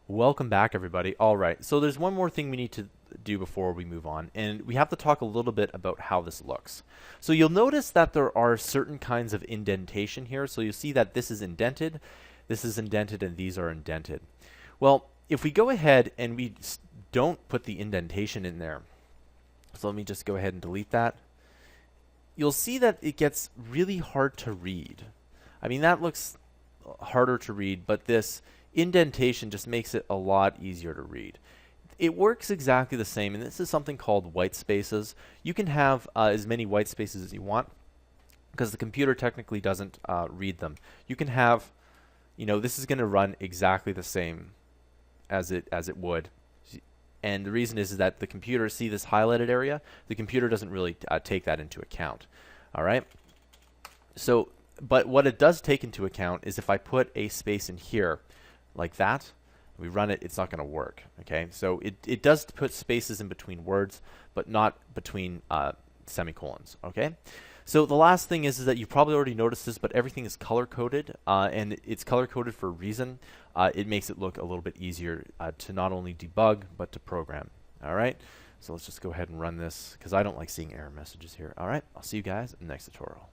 Welcome back, everybody. All right, so there's one more thing we need to do before we move on, and we have to talk a little bit about how this looks. So you'll notice that there are certain kinds of indentation here. So you'll see that this is indented, and these are indented. Well, if we go ahead and we don't put the indentation in there, so let me just go ahead and delete that, you'll see that it gets really hard to read. I mean, that looks harder to read, but this indentation just makes it a lot easier to read. It works exactly the same, and this is something called white spaces. You can have as many white spaces as you want because the computer technically doesn't read them. You can have, this is going to run exactly the same as it would. And the reason is that the computer, see this highlighted area? The computer doesn't really take that into account. All right? So, but what it does take into account is if I put a space in here like that, we run it, it's not going to work. Okay? So it does put spaces in between words, but not between semicolons. Okay? So the last thing is that you've probably already noticed this, but everything is color-coded, and it's color-coded for a reason. It makes it look a little bit easier to not only debug, but to program. All right? So let's just go ahead and run this, because I don't like seeing error messages here. All right? I'll see you guys in the next tutorial.